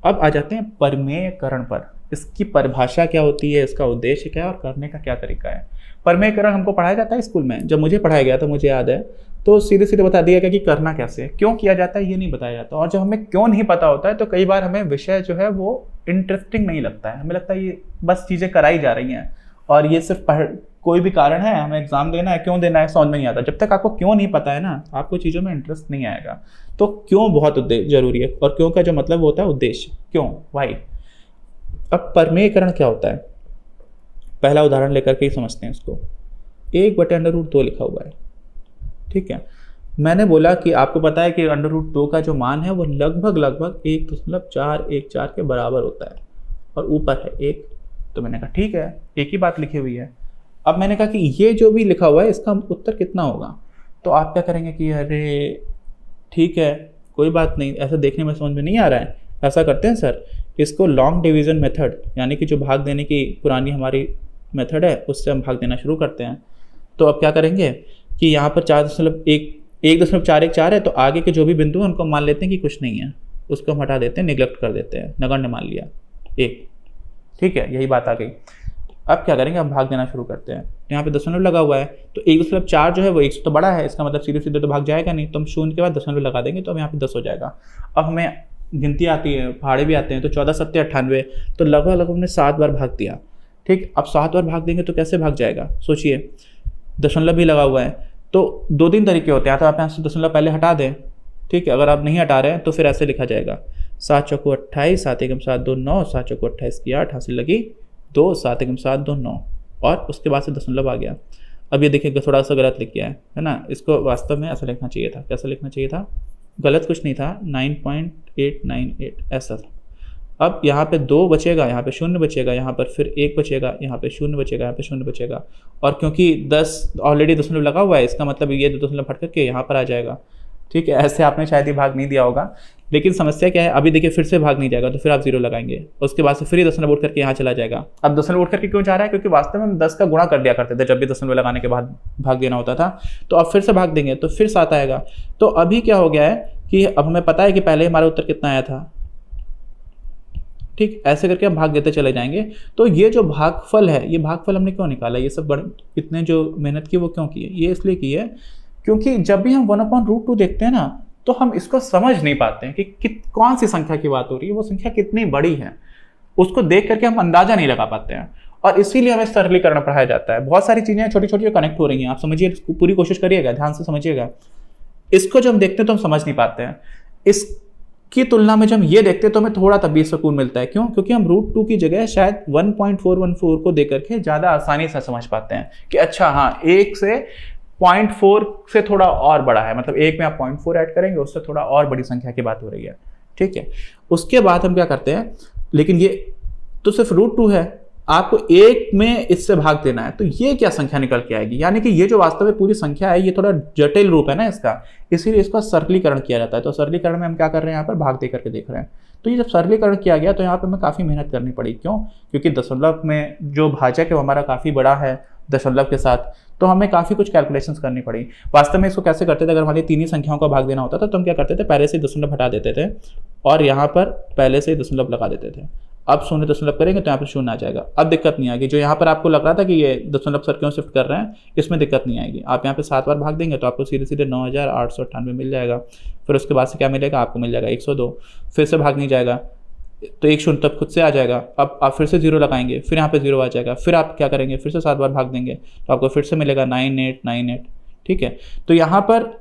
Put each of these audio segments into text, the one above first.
अब आ जाते हैं परमेयकरण पर। इसकी परिभाषा क्या होती है, इसका उद्देश्य क्या है और करने का क्या तरीका है। परमेयकरण हमको पढ़ाया जाता है स्कूल में, जब मुझे पढ़ाया गया था मुझे याद है, तो सीधे सीधे बता दिया गया कि करना कैसे है, क्यों किया जाता है ये नहीं बताया जाता। और जब हमें क्यों नहीं पता होता है तो कई बार हमें विषय जो है वो इंटरेस्टिंग नहीं लगता है, हमें लगता है ये बस चीज़ें कराई जा रही हैं और ये सिर्फ कोई भी कारण है, हमें एग्जाम देना है, क्यों देना है समझ में नहीं आता। जब तक आपको क्यों नहीं पता है ना, आपको चीज़ों में इंटरेस्ट नहीं आएगा। तो क्यों बहुत जरूरी है, और क्यों का जो मतलब होता है उद्देश्य, क्यों, वाई। अब परमेयकरण क्या होता है, पहला उदाहरण लेकर के ही समझते हैं इसको। 1/√2 लिखा हुआ है, ठीक है। मैंने बोला कि आपको पता है कि √2 का जो मान है वो लगभग 1.414 के बराबर होता है और ऊपर है 1। तो मैंने कहा ठीक है, एक ही बात लिखी हुई है। अब मैंने कहा कि ये जो भी लिखा हुआ है इसका उत्तर कितना होगा। तो आप क्या करेंगे कि अरे ठीक है कोई बात नहीं, ऐसा देखने में समझ में नहीं आ रहा है, ऐसा करते हैं सर, इसको लॉन्ग डिवीज़न मेथड यानी कि जो भाग देने की पुरानी हमारी मेथड है उससे हम भाग देना शुरू करते हैं। तो अब क्या करेंगे कि यहाँ पर 1.414 है, तो आगे के जो भी बिंदु हैं उनको मान लेते हैं कि कुछ नहीं है, उसको हम हटा देते हैं, निगलेक्ट कर देते हैं, नगण्य मान लिया 1, ठीक है, यही बात आ गई। अब क्या करेंगे, हम भाग देना शुरू करते हैं। यहाँ पे दशमलव लगा हुआ है तो 1.4 जो है वो 1 से तो बड़ा है, इसका मतलब सीधे सीधे तो भाग जाएगा नहीं, तो हम 0 के बाद दशमलव लगा देंगे तो अब यहाँ पे 10 हो जाएगा। अब हमें गिनती आती है, पहाड़े भी आते हैं, तो 14 7 98, तो लगभग हमने 7 बार भाग दिया, ठीक। अब 7 बार भाग देंगे तो कैसे भाग जाएगा, सोचिए, दशमलव भी लगा हुआ है। तो 2-3 तरीके होते हैं, तो आप यहाँ से दशमलव पहले हटा दें, ठीक है। अगर आप नहीं हटा रहे हैं तो फिर ऐसे लिखा जाएगा 7 चौको 28, 7 एकम 7 2 9, 7 चौको 28 की 8, हासिल लगी 2, 7 एकम 7 2 9, और उसके बाद से दशमलव आ गया। अब ये देखिए थोड़ा सा गलत लिख गया है ना, इसको वास्तव में ऐसा लिखना चाहिए था। कैसा लिखना चाहिए था, गलत कुछ नहीं था, 9.898 ऐसा था। अब यहाँ पे 2 बचेगा, यहाँ पे 0 बचेगा, यहाँ पर फिर 1 बचेगा, यहाँ पे 0 बचेगा, यहाँ पे 0 बचेगा, और क्योंकि 10 ऑलरेडी दशमलव लगा हुआ है, इसका मतलब ये 2 दशमलव हट करके यहाँ पर आ जाएगा, ठीक है। ऐसे आपने शायद ही भाग नहीं दिया होगा, लेकिन समस्या क्या है, अभी देखिए फिर से भाग नहीं जाएगा, तो फिर आप 0 लगाएंगे, उसके बाद से फिर ही दशमलव उठ करके यहाँ चला जाएगा। अब दशमलव उठ करके क्यों जा रहा है, क्योंकि वास्तव में हम 10 का गुणा कर दिया करते थे जब भी दशमलव लगाने के बाद भाग देना होता था। तो अब फिर से भाग देंगे तो फिर 7 आएगा। तो अभी क्या हो गया है कि अब हमें पता है कि पहले हमारा उत्तर कितना आया था, ठीक। ऐसे करके हम भाग देते चले जाएंगे। तो ये जो भागफल है, ये भागफल हमने क्यों निकाला, ये सब बड़े इतने जो मेहनत की वो क्यों की है, ये इसलिए की है क्योंकि जब भी हम 1/√2 देखते हैं ना, तो हम इसको समझ नहीं पाते हैं कि कौन सी संख्या की बात हो रही है, वो संख्या कितनी बड़ी है, उसको देख करके हम अंदाजा नहीं लगा पाते हैं। और इसीलिए हमें सरलीकरण पढ़ाया जाता है। बहुत सारी चीजें छोटी छोटी कनेक्ट हो रही हैं, आप समझिए, पूरी कोशिश करिएगा, ध्यान से समझिएगा। इसको जब हम देखते हैं तो हम समझ नहीं पाते हैं, इसकी तुलना में जब हम ये देखते हैं तो हमें थोड़ा तबीयत सुकून मिलता है। क्यों, क्योंकि हम √2 की जगह शायद 1.414 को देख करके ज्यादा आसानी से समझ पाते हैं कि अच्छा हाँ 1 से 0.4 से थोड़ा और बड़ा है, मतलब 1 में आप 0.4 ऐड करेंगे उससे थोड़ा और बड़ी संख्या की बात हो रही है, ठीक है। उसके बाद हम क्या करते हैं, लेकिन ये तो सिर्फ √2 है, आपको 1 में इससे भाग देना है, तो ये क्या संख्या निकल के आएगी, यानी कि ये जो वास्तव में पूरी संख्या है ये थोड़ा जटिल रूप है ना इसका, इसीलिए इसका सरलीकरण किया जाता है। तो सरलीकरण में हम क्या कर रहे हैं, यहाँ पर भाग दे करके देख रहे हैं। तो ये जब सरलीकरण किया गया तो यहाँ पर हमें काफ़ी मेहनत करनी पड़ी। क्यों, क्योंकि दशमलव में जो भाजक है वो हमारा काफ़ी बड़ा है दशमलव के साथ, तो हमें काफ़ी कुछ कैलकुलेशंस करनी पड़ी। वास्तव में इसको कैसे करते थे, अगर हमारी 3 ही संख्याओं का भाग देना होता था तो हम क्या करते थे, पहले से दशमलव हटा देते थे और यहाँ पर पहले से दशमलव लगा देते थे। अब 0 दशमलव करेंगे तो यहाँ पर 0 आ जाएगा। अब दिक्कत नहीं आएगी, जो यहाँ पर आपको लग रहा था कि ये दशमलव सर क्यों शिफ्ट कर रहे हैं, इसमें दिक्कत नहीं आएगी। आप यहाँ पे 7 बार भाग देंगे तो आपको सीधे सीधे 9898 मिल जाएगा। फिर उसके बाद से क्या मिलेगा, आपको मिल जाएगा 102। फिर से भाग नहीं जाएगा तो 1 0 तब खुद से आ जाएगा। अब आप फिर से 0 लगाएंगे, फिर यहाँ पे 0 आ जाएगा। फिर आप क्या करेंगे, फिर से 7 बार भाग देंगे तो आपको फिर से मिलेगा 9898, ठीक है। तो यहाँ पर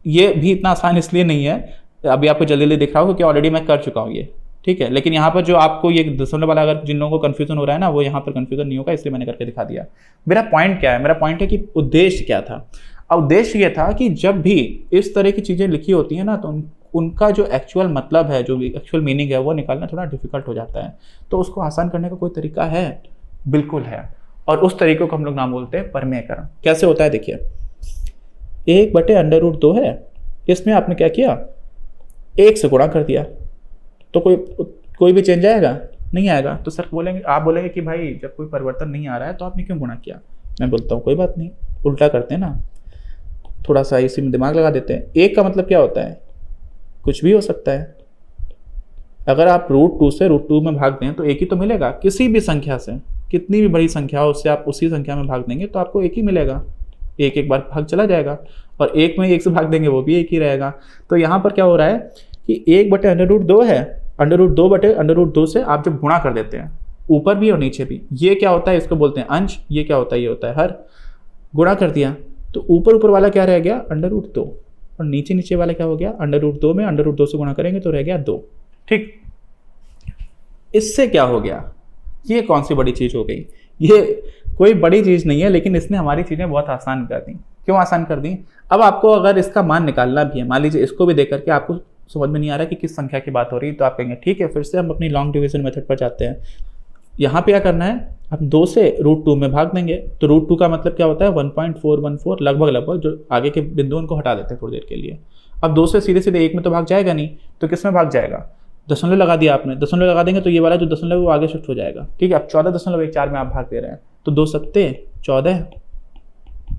ये भी इतना आसान इसलिए नहीं है, अभी आपको जल्दी जल्दी दिख रहा होगा कि ऑलरेडी मैं कर चुका हूँ ये, ठीक है। लेकिन यहाँ पर जो आपको ये दशमलव वाला अगर जिन लोगों को कन्फ्यूजन हो रहा है ना, वो यहाँ पर कन्फ्यूजन नहीं होगा, इसलिए मैंने करके दिखा दिया। मेरा पॉइंट क्या है, मेरा पॉइंट है कि उद्देश्य क्या था। उद्देश्य ये था कि जब भी इस तरह की चीज़ें लिखी होती हैं ना, तो उनका जो एक्चुअल मतलब है, जो एक्चुअल मीनिंग है, वो निकालना थोड़ा डिफिकल्ट हो जाता है। तो उसको आसान करने का कोई तरीका है, बिल्कुल है, और उस तरीके को हम लोग नाम बोलते हैं परमेयकरण। कैसे होता है, देखिए 1/√2 है, इसमें आपने क्या किया, 1 से गुणा कर दिया, तो कोई भी चेंज आएगा, नहीं आएगा। तो सर बोलेंगे, आप बोलेंगे कि भाई जब कोई परिवर्तन नहीं आ रहा है तो आपने क्यों गुणा किया। मैं बोलता हूँ कोई बात नहीं, उल्टा करते हैं ना, थोड़ा सा इसी में दिमाग लगा देते हैं। 1 का मतलब क्या होता है, कुछ भी हो सकता है। अगर आप √2 से √2 में भाग दें तो एक ही तो मिलेगा, किसी भी संख्या से, कितनी भी बड़ी संख्या हो उससे आप उसी संख्या में भाग देंगे तो आपको एक ही मिलेगा, एक बार भाग चला जाएगा, और एक में एक से भाग देंगे वो भी एक ही रहेगा। तो यहाँ पर क्या हो रहा है कि 1/√2 है, √2/√2 से आप जब गुणा कर देते हैं ऊपर भी और नीचे भी, ये क्या होता है, इसको बोलते हैं अंश, ये क्या होता है, ये होता है हर। गुणा कर दिया तो ऊपर वाला क्या रह गया, √2, और नीचे वाला क्या हो गया, √2 में √2 से गुणा करेंगे तो रह गया 2। ठीक, इससे क्या हो गया, ये कौन सी बड़ी चीज हो गई, ये कोई बड़ी चीज नहीं है, लेकिन इसने हमारी चीजें बहुत आसान कर दी। क्यों आसान कर दी, अब आपको अगर इसका मान निकालना भी है, मान लीजिए इसको भी देख करके आपको समझ में नहीं आ रहा कि किस संख्या की बात हो रही है, तो आप कहेंगे ठीक है, फिर से हम अपनी लॉन्ग डिवीजन मेथड पर जाते हैं। यहाँ पे क्या करना है, हम 2 से √2 में भाग देंगे, तो √2 का मतलब क्या होता है 1.414, लगभग जो आगे के बिंदु उनको हटा देते हैं थोड़ी देर के लिए। अब 2 से सीधे 1 में तो भाग जाएगा नहीं, तो किस में भाग जाएगा, दशमलव लगा दिया आपने, दशमलव लगा देंगे तो ये वाला जो दशमलव है वो आगे शिफ्ट हो जाएगा। ठीक है, अब 14.14 में आप भाग दे रहे हैं, तो 2 सत्ते 14।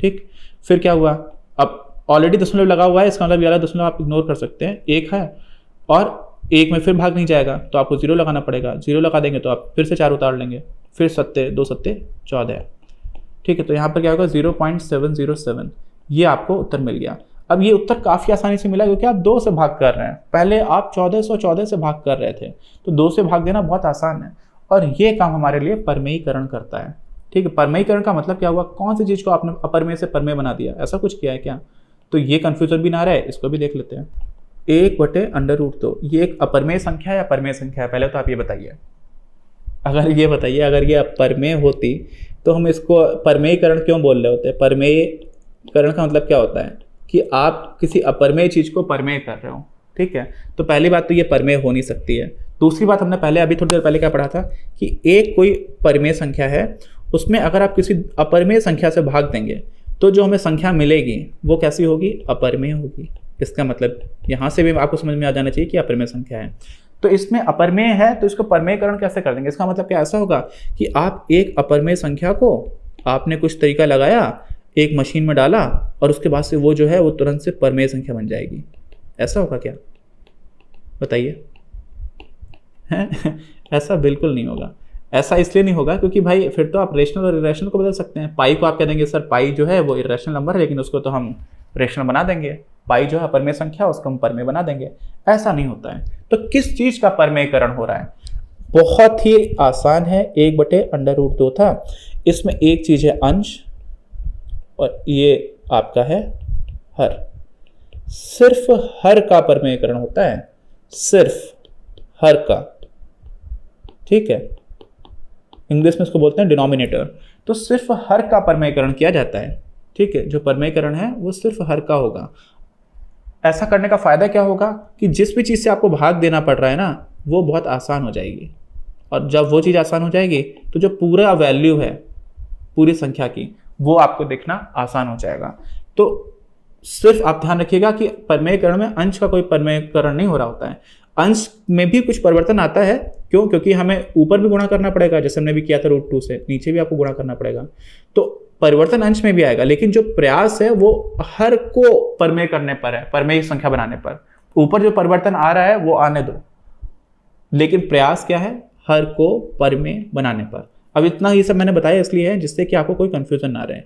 ठीक, फिर क्या हुआ, अब ऑलरेडी दशमलव लगा हुआ है, इसका मतलब ये वाला दशमलव आप इग्नोर कर सकते हैं, 1 है, और 1 में फिर भाग नहीं जाएगा तो आपको 0 लगाना पड़ेगा, 0 लगा देंगे तो आप फिर से 4 उतार लेंगे, फिर 2 सत्ते 14। ठीक है, तो यहाँ पर क्या होगा 0.707, ये आपको उत्तर मिल गया। अब ये उत्तर काफ़ी आसानी से मिला क्योंकि आप 2 से भाग कर रहे हैं, पहले आप 1414 से भाग कर रहे थे, तो 2 से भाग देना बहुत आसान है, और ये काम हमारे लिए परमेयीकरण करता है। ठीक है, परमेयीकरण का मतलब क्या हुआ, कौन सी चीज़ को आपने अपरमेय से परमेय बना दिया, ऐसा कुछ किया है क्या, तो ये कन्फ्यूजन भी ना रहे, इसको भी देख लेते हैं। 1/√2 ये एक अपरमेय संख्या है या परमेय संख्या है, पहले तो आप ये बताइए। अगर ये बताइए, अगर ये अपरमेय होती तो हम इसको परमेयीकरण क्यों बोल रहे होते, परमेयीकरण का मतलब क्या होता है कि आप किसी अपरमेय चीज़ को परमेय कर रहे हो। ठीक है, तो पहली बात तो ये परमेय हो नहीं सकती है। दूसरी बात, हमने पहले अभी थोड़ी देर पहले क्या पढ़ा था कि एक कोई परमेय संख्या है, उसमें अगर आप किसी अपरमेय संख्या से भाग देंगे तो जो हमें संख्या मिलेगी वो कैसी होगी, अपरमेय होगी। इसका मतलब यहाँ से भी आपको समझ में आ जाना चाहिए कि अपरमेय संख्या है, तो इसमें अपरमेय है तो इसको परमेयीकरण कैसे कर देंगे। इसका मतलब क्या ऐसा होगा कि आप एक अपरमेय संख्या को आपने कुछ तरीका लगाया, एक मशीन में डाला, और उसके बाद से वो जो है वो तुरंत से परमेय संख्या बन जाएगी, ऐसा होगा क्या, बताइए। ऐसा बिल्कुल नहीं होगा। ऐसा इसलिए नहीं होगा क्योंकि भाई फिर तो आप रेशनल और इरेशनल को बदल सकते हैं। पाई को आप कह देंगे सर पाई जो है वो इरेशनल नंबर है, लेकिन उसको तो हम रेशनल बना देंगे, पाई जो है परमेय संख्या उसको हम परमेय बना देंगे। ऐसा नहीं होता है। तो किस चीज का परमेयीकरण हो रहा है, बहुत ही आसान है। 1/√2 था, इसमें एक चीज है अंश और ये आपका है हर। सिर्फ हर का परमेयीकरण होता है, सिर्फ हर का। ठीक है, इंग्लिश में इसको बोलते हैं डिनोमिनेटर। तो सिर्फ हर का परमेयीकरण किया जाता है। ठीक है, जो परमेयीकरण है वो सिर्फ हर का होगा। ऐसा करने का फायदा क्या होगा कि जिस भी चीज़ से आपको भाग देना पड़ रहा है ना, वो बहुत आसान हो जाएगी। और जब वो चीज़ आसान हो जाएगी तो जो पूरा वैल्यू है पूरी संख्या की, वो आपको देखना आसान हो जाएगा। तो सिर्फ आप ध्यान रखिएगा कि परमेयीकरण में अंश का कोई परमेयीकरण नहीं हो रहा होता है। अंश में भी कुछ परिवर्तन आता है। क्यों? क्योंकि हमें ऊपर भी गुणा करना पड़ेगा, जैसे हमने भी किया था √2 से, नीचे भी आपको गुणा करना पड़ेगा। तो परिवर्तन अंश में भी आएगा, लेकिन जो प्रयास है वो हर को परमेय करने पर है, परमेय संख्या बनाने पर। ऊपर जो परिवर्तन आ रहा है वो आने दो, लेकिन प्रयास क्या है, हर को परमेय बनाने पर। अब इतना ही सब मैंने बताया इसलिए है जिससे कि आपको कोई कंफ्यूजन ना रहे।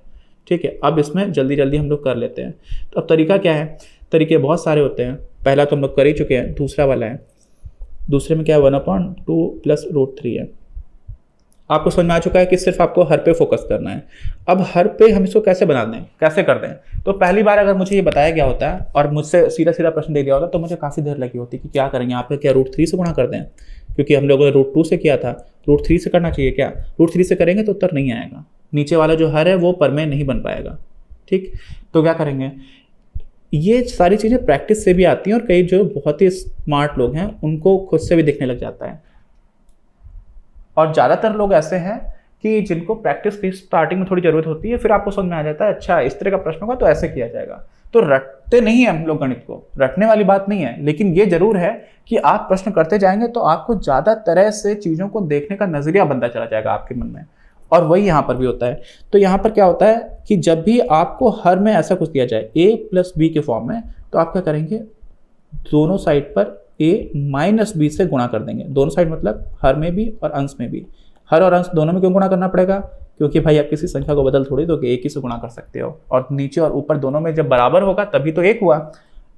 ठीक है, अब इसमें जल्दी जल्दी हम लोग कर लेते हैं। तो अब तरीका क्या है, तरीके बहुत सारे होते हैं। पहला तो हम लोग कर ही चुके हैं, दूसरा वाला है। दूसरे में क्या है, 1/2 + √3 है। आपको समझ में आ चुका है कि सिर्फ आपको हर पे फोकस करना है। अब हर पे हम इसको कैसे बना दें, कैसे कर दें। तो पहली बार अगर मुझे ये बताया गया होता है और मुझसे सीधा सीधा प्रश्न दे दिया होता तो मुझे काफ़ी देर लगी होती कि क्या करेंगे यहाँ पे, क्या √3 से गुणा कर दें, क्योंकि हम लोगों ने √2 से किया था। √3 से करना चाहिए क्या, √3 से करेंगे तो उत्तर नहीं आएगा, नीचे वाला जो हर है वो परमेय नहीं बन पाएगा। ठीक, तो क्या करेंगे, ये सारी चीज़ें प्रैक्टिस से भी आती हैं और कई जो बहुत ही स्मार्ट लोग हैं उनको खुद से भी दिखने लग जाता है। और ज़्यादातर लोग ऐसे हैं कि जिनको प्रैक्टिस की स्टार्टिंग में थोड़ी ज़रूरत होती है, फिर आपको समझ में आ जाता है अच्छा इस तरह का प्रश्न होगा तो ऐसे किया जाएगा। तो रटते नहीं है हम लोग गणित को, रटने वाली बात नहीं है, लेकिन ये जरूर है कि आप प्रश्न करते जाएंगे तो आपको ज़्यादा तरह से चीज़ों को देखने का नज़रिया बनता चला जाएगा आपके मन में। और वही यहाँ पर भी होता है। तो यहाँ पर क्या होता है कि जब भी आपको हर में ऐसा कुछ दिया जाए a + b के फॉर्म में, तो आप क्या करेंगे, दोनों साइड पर a माइनस बी से गुणा कर देंगे, दोनों साइड मतलब हर में भी और अंश में भी। हर और अंश दोनों में क्यों गुणा करना पड़ेगा? क्योंकि भाई आप किसी संख्या को बदल थोड़ी दोगे, एक ही से गुणा कर सकते हो, और नीचे और ऊपर दोनों में जब बराबर होगा तभी तो एक हुआ।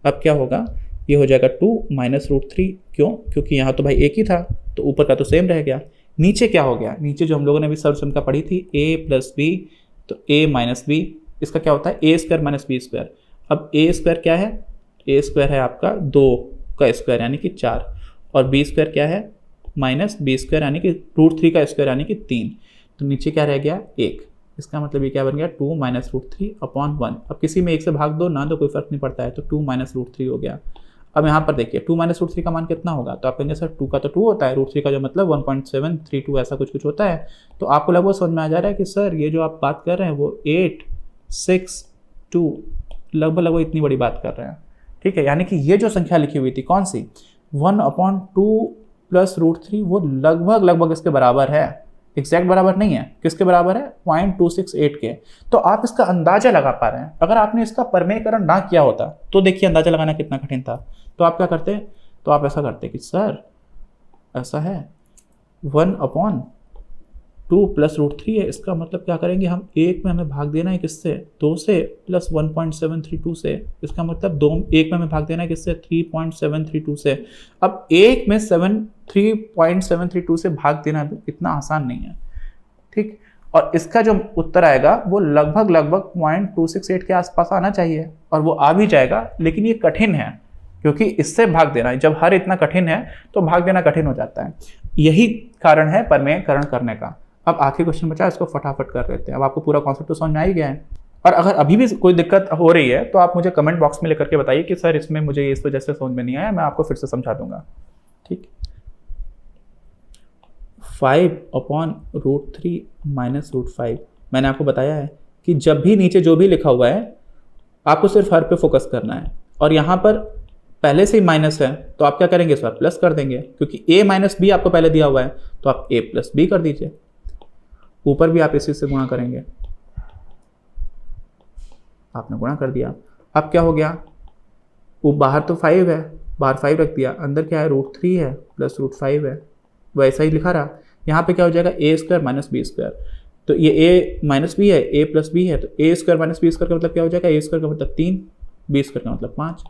अब क्या होगा, ये हो जाएगा 2 माइनस रूट 3। क्यों? क्योंकि यहाँ तो भाई एक ही था तो ऊपर का तो सेम रह गया। नीचे क्या हो गया, नीचे जो हम लोगों ने अभी सर्वसंख्या पढ़ी थी a प्लस बी, तो a माइनस बी, इसका क्या होता है a square minus B square. अब a स्क्वायर क्या है, a स्क्वायर है आपका 2 का स्क्वायर यानी कि 4, और b स्क्वायर क्या है माइनस बी स्क्वायर यानी कि रूट 3 का स्क्वायर यानी कि 3। तो नीचे क्या रह गया 1। इसका मतलब ये क्या बन गया 2 माइनस रूट 3 अपॉन 1। अब किसी में 1 से भाग दो ना, तो कोई फर्क नहीं पड़ता है, तो 2 माइनस रूट 3 हो गया। अब यहाँ पर देखिए 2 माइनस रूट 3 का मान कितना होगा, तो आप कहेंगे सर 2 का तो 2 होता है, रूट 3 का जो मतलब 1.732 ऐसा कुछ होता है। तो आपको लगभग समझ में आ जा रहा है कि सर ये जो आप बात कर रहे हैं वो 8, 6, 2 लगभग इतनी बड़ी बात कर रहे हैं। ठीक है, यानी कि ये जो संख्या लिखी हुई थी कौन सी 1/2 प्लस रूट 3, वो लगभग इसके बराबर है। एग्जैक्ट बराबर नहीं है, किसके बराबर है 0.268 के। तो आप इसका अंदाजा लगा पा रहे हैं। अगर आपने इसका परमेयकरण ना किया होता तो देखिए अंदाजा लगाना कितना कठिन था। तो आप क्या करते, तो आप ऐसा करते कि सर ऐसा है 1/2 प्लस रूट 3 है, इसका मतलब क्या करेंगे हम, एक में हमें भाग देना है किससे 2 से, प्लस 1.732 से, इसका मतलब 2 एक में हमें भाग देना है किससे 3.732 से। अब एक में 3.732 से भाग देना इतना आसान नहीं है। ठीक, और इसका जो उत्तर आएगा वो लगभग 0.268 के आसपास आना चाहिए, और वो आ भी जाएगा, लेकिन ये कठिन है क्योंकि इससे भाग देना, जब हर इतना कठिन है तो भाग देना कठिन हो जाता है। यही कारण है परमेयकरण करने का। अब आखिरी क्वेश्चन बचा, इसको फटाफट कर लेते हैं। अब आपको पूरा कॉन्सेप्ट तो समझ में आ ही गया है, और अगर अभी भी कोई दिक्कत हो रही है तो आप मुझे कमेंट बॉक्स में लेकर के बताइए कि सर इसमें मुझे इस वजह से समझ में नहीं आया, मैं आपको फिर से समझा दूंगा। ठीक, 5/√3 माइनस रूट 5, मैंने आपको बताया है कि जब भी नीचे जो भी लिखा हुआ है आपको सिर्फ हर पे फोकस करना है, और यहाँ पर पहले से ही माइनस है तो आप क्या करेंगे, इस बार प्लस कर देंगे, क्योंकि a माइनस बी आपको पहले दिया हुआ है, तो आप a प्लस बी कर दीजिए। ऊपर भी आप इसी से गुणा करेंगे, आपने गुणा कर दिया। अब क्या हो गया, वो बाहर तो 5 है, बाहर 5 रख दिया, अंदर क्या है रूट 3 है प्लस रूट 5 है, वैसा ही लिखा रहा। यहाँ पे क्या हो जाएगा a square minus B square, तो ये a माइनस बी है, a प्लस बी है, तो a square minus B square का मतलब क्या हो जाएगा, a स्क्वायर का मतलब 3, बी स्क्वायर का मतलब 5।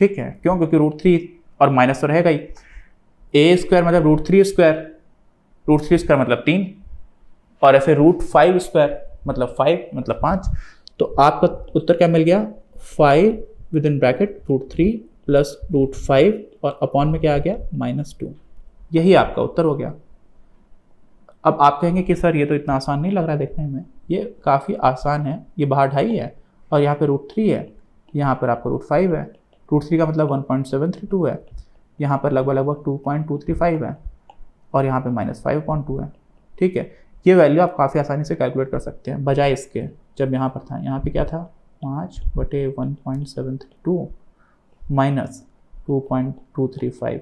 ठीक है, क्यों, क्योंकि रूट 3 और माइनस तो रहेगा ही। a स्क्वायर मतलब रूट 3 स्क्वायर, रूट 3 स्क्वायर मतलब 3, और ऐसे रूट 5 स्क्वायर मतलब 5 मतलब 5। तो आपका उत्तर क्या मिल गया, 5 within bracket root 3 plus root 5, और अपॉन में क्या आ गया -2। यही आपका उत्तर हो गया। अब आप कहेंगे कि सर ये तो इतना आसान नहीं लग रहा है देखने में, ये काफ़ी आसान है। ये बाहर 2.5 है और यहाँ पे रूट 3 है, यहाँ पर आपका रूट 5 है, रूट 3 का मतलब 1.732 है, यहाँ पर लगभग 2.235 है, और यहाँ पे -5/2 है। ठीक है, ये वैल्यू आप काफ़ी आसानी से कैलकुलेट कर सकते हैं, बजाय इसके जब यहाँ पर था, यहाँ पे क्या था 5/1.732 माइनस 2.235।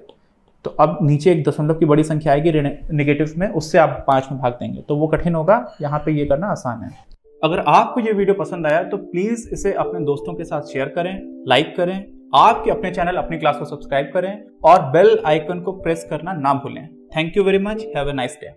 तो अब नीचे एक दशमलव की बड़ी संख्या आएगी नेगेटिव में, उससे आप 5 में भाग देंगे, तो वो कठिन होगा। यहाँ पे ये करना आसान है। अगर आपको ये वीडियो पसंद आया तो प्लीज़ इसे अपने दोस्तों के साथ शेयर करें, लाइक करें, आपके अपने चैनल अपनी क्लास को सब्सक्राइब करें, और बेल आइकन को प्रेस करना ना भूलें। Thank you very much, have a nice day.